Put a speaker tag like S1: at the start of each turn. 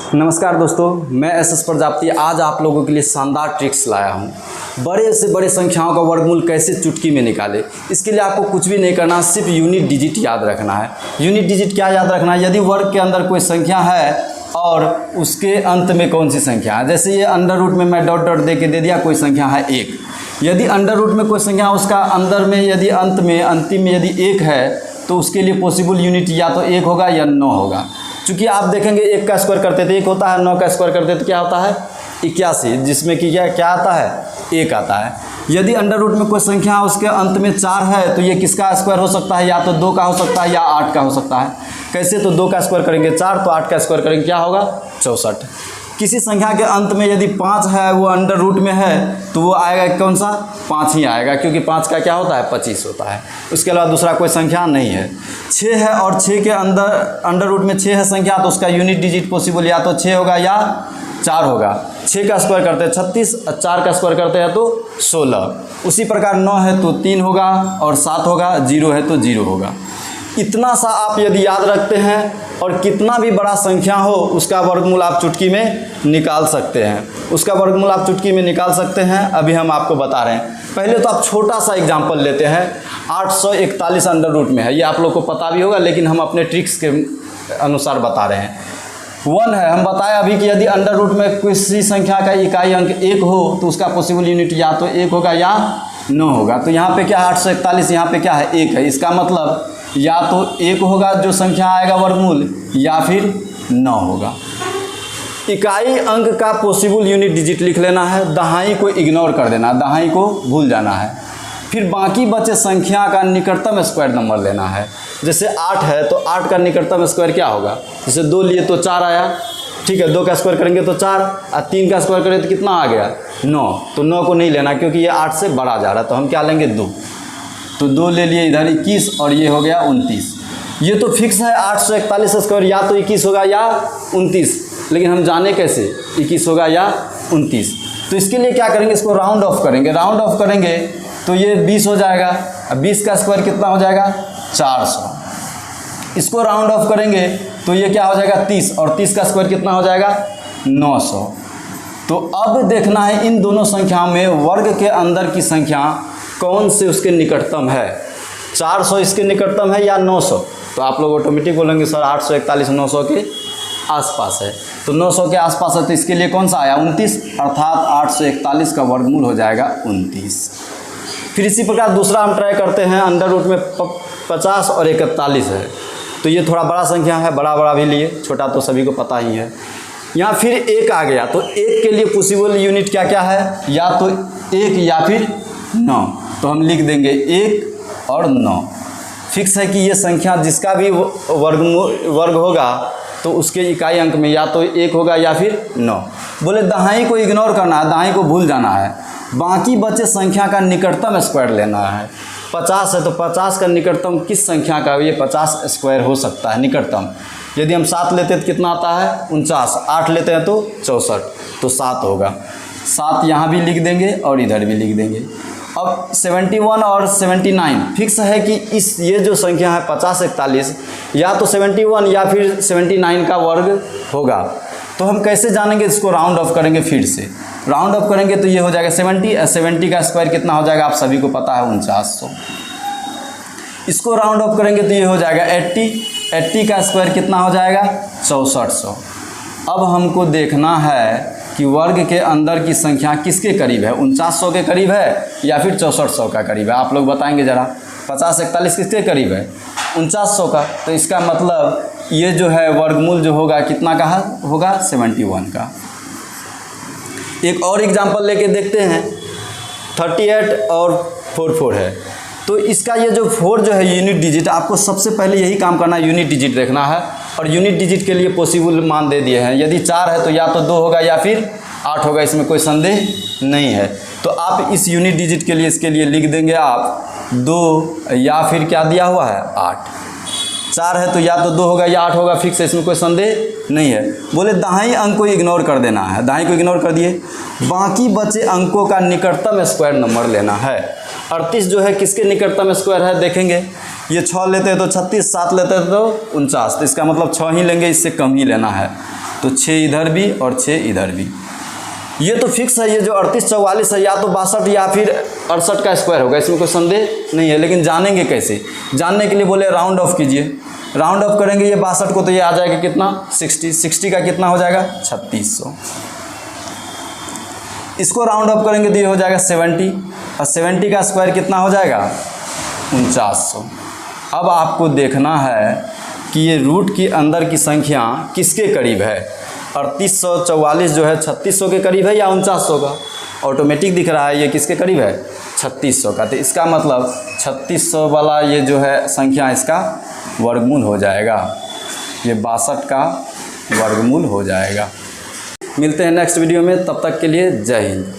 S1: नमस्कार दोस्तों, मैं एस प्रजापति आज आप लोगों के लिए शानदार ट्रिक्स लाया हूं। बड़े से बड़े संख्याओं का वर्गमूल कैसे चुटकी में निकाले, इसके लिए आपको कुछ भी नहीं करना, सिर्फ यूनिट डिजिट याद रखना है। यूनिट डिजिट क्या याद रखना है? यदि वर्ग के अंदर कोई संख्या है और उसके अंत में कौन सी संख्या है, जैसे ये अंडर रूट में मैं डॉट डॉट दे के दे दिया, कोई संख्या है 1। यदि अंडर रूट में कोई संख्या उसका अंदर में यदि अंत में अंतिम में यदि 1 है तो उसके लिए पॉसिबल यूनिट या तो 1 होगा या 9 होगा। चूँकि आप देखेंगे 1 का स्क्वायर करते थे 1 होता है, 9 का स्क्वायर करते तो क्या होता है 81, जिसमें कि क्या आता है 1 आता है। यदि अंडर रूट में कोई संख्या उसके अंत में 4 है तो ये किसका स्क्वायर हो सकता है? या तो 2 का हो सकता है या 8 का हो सकता है। कैसे? तो 2 का स्क्वायर करेंगे 4, तो 8 का स्क्वायर करेंगे क्या होगा 64। किसी संख्या के अंत में यदि 5 है, वो अंडर रूट में है, तो वो आएगा कौन सा? 5 ही आएगा, क्योंकि 5 का क्या होता है 25 होता है। उसके अलावा दूसरा कोई संख्या नहीं है। 6 है और 6 के अंडर रूट में 6 है संख्या, तो उसका यूनिट डिजिट पॉसिबल या तो 6 होगा या 4 होगा। 6 का स्क्वायर करते हैं 36, 4 का स्क्वायर करते हैं तो 16। उसी प्रकार 9 है तो 3 होगा और 7 होगा, 0 है तो 0 होगा। इतना सा आप यदि याद रखते हैं और कितना भी बड़ा संख्या हो उसका वर्गमूल आप चुटकी में निकाल सकते हैं। उसका वर्गमूल आप चुटकी में निकाल सकते हैं। अभी हम आपको बता रहे हैं। पहले तो आप छोटा सा एग्जांपल लेते हैं। 841 अंडर रूट में है, ये आप लोग को पता भी होगा, लेकिन हम अपने ट्रिक्स के अनुसार बता रहे हैं। 1 है, हम बताए अभी कि यदि अंडर रूट में किसी संख्या का इकाई अंक 1 हो तो उसका पॉसिबल यूनिट या तो 1 होगा या 9 होगा। तो यहाँ पे क्या है 841, यहाँ पे क्या है 1 है। इसका मतलब या तो 1 होगा जो संख्या आएगा वर्गमूल, या फिर 9 होगा। इकाई अंक का पॉसिबल यूनिट डिजिट लिख लेना है, दहाई को इग्नोर कर देना, दहाई को भूल जाना है। फिर बाकी बचे संख्या का निकटतम स्क्वायर नंबर लेना है। जैसे 8 है तो 8 का निकटतम स्क्वायर क्या होगा? जैसे 2 लिए तो 4 आया, ठीक है। 2 का स्क्वायर करेंगे तो 4, और 3 का स्क्वायर करेंगे तो कितना आ गया 9। तो 9 को नहीं लेना क्योंकि ये 8 से बड़ा जा रहा है, तो हम क्या लेंगे 2। तो 2 ले लिए, इधर 21 और ये हो गया 29। ये तो फिक्स है 841 स्क्वायर या तो 21 होगा या 29, लेकिन हम जाने कैसे 21 होगा या 29? तो इसके लिए क्या करेंगे, इसको राउंड ऑफ करेंगे। राउंड ऑफ करेंगे तो ये 20 हो जाएगा। अब 20 का स्क्वायर कितना हो जाएगा 400। इसको राउंड ऑफ करेंगे तो ये क्या हो जाएगा 30, और 30 का स्क्वायर कितना हो जाएगा 900। तो अब देखना है इन दोनों संख्याओं में वर्ग के अंदर की संख्या कौन से उसके निकटतम है। 400 इसके निकटतम है या 900? तो आप लोग ऑटोमेटिक बोलेंगे सर 841 900 के आसपास है। तो 900 के आसपास है तो इसके लिए कौन सा आया 29, अर्थात 841 का वर्गमूल हो जाएगा 29। फिर इसी प्रकार दूसरा हम ट्राई करते हैं। अंडर रूट में 50 और 41 है, तो ये थोड़ा बड़ा संख्या है, बड़ा भी लिए, छोटा तो सभी को पता ही है। यहाँ फिर 1 आ गया, तो 1 के लिए पॉसिबल यूनिट क्या क्या है? या तो 1 या फिर 9। तो हम लिख देंगे 1 और 9। फिक्स है कि ये संख्या जिसका भी वर्ग होगा तो उसके इकाई अंक में या तो 1 होगा या फिर 9। बोले दहाई को इग्नोर करना है, दहाई को भूल जाना है। बाकी बचे संख्या का निकटतम स्क्वायर लेना है। 50 है तो 50 का निकटतम किस संख्या का? ये 50 स्क्वायर हो सकता है निकटतम। यदि हम 7 लेते हैं तो कितना आता है 49, 8 लेते हैं तो 64, तो 7 होगा। 7 यहाँ भी लिख देंगे और इधर भी लिख देंगे। अब 71 और 79 फिक्स है कि ये जो संख्या है 50 41 या तो 71 या फिर 79 का वर्ग होगा। तो हम कैसे जानेंगे? इसको राउंड ऑफ करेंगे। फिर से राउंड ऑफ करेंगे तो ये हो जाएगा 70 का स्क्वायर कितना हो जाएगा? आप सभी को पता है 4900। इसको राउंड ऑफ करेंगे तो ये हो जाएगा 80 का स्क्वायर कितना हो जाएगा 6400। अब हमको देखना है कि वर्ग के अंदर की संख्या किसके करीब है, 4900 के करीब है या फिर 6400 का करीब है? आप लोग बताएंगे ज़रा। 50 41 किसके करीब है? 4900 का। तो इसका मतलब ये जो है वर्गमूल जो होगा कितना का होगा 71 का। एक और एग्जांपल लेके देखते हैं। 38 और 44 है, तो इसका ये जो 4 जो है यूनिट डिजिट, आपको सबसे पहले यही काम करना है, यूनिट डिजिट देखना है। और यूनिट डिजिट के लिए पॉसिबल मान दे दिए हैं। यदि 4 है तो या तो 2 होगा या फिर 8 होगा, इसमें कोई संदेह नहीं है। तो आप इस यूनिट डिजिट के लिए इसके लिए लिख देंगे आप 2 या फिर क्या दिया हुआ है 8। 4 है तो या तो 2 होगा या 8 होगा, फिक्स है, इसमें कोई संदेह नहीं है। बोले दाहिनी अंक को इग्नोर कर देना है, दाहिनी को इग्नोर कर दिए। बाकी बचे अंकों का निकटतम स्क्वायर नंबर लेना है। 38 जो है किसके निकटतम स्क्वायर है देखेंगे। ये 6 लेते हैं तो 36, 7 लेते हैं तो 49, तो इसका मतलब 6 ही लेंगे, इससे कम ही लेना है। तो 6 इधर भी और 6 इधर भी। ये तो फिक्स है, ये जो 38 44 है या तो 62 या फिर 68 का स्क्वायर होगा, इसमें कोई संदेह नहीं है। लेकिन जानेंगे कैसे? जानने के लिए बोले राउंड ऑफ कीजिए। राउंड ऑफ करेंगे ये 62 को तो ये आ जाएगा कितना 60 का कितना हो जाएगा 3600। इसको राउंड ऑफ करेंगे तो ये हो जाएगा 70 और 70 का स्क्वायर कितना हो जाएगा 4900। अब आपको देखना है कि ये रूट के अंदर की संख्या किसके करीब है। 3844 जो है 3600 के करीब है या 4900 का? ऑटोमेटिक दिख रहा है ये किसके करीब है 3600 का। तो इसका मतलब 3600 वाला ये जो है संख्या इसका वर्गमूल हो जाएगा, ये 62 का वर्गमूल हो जाएगा। मिलते हैं नेक्स्ट वीडियो में, तब तक के लिए जय हिंद।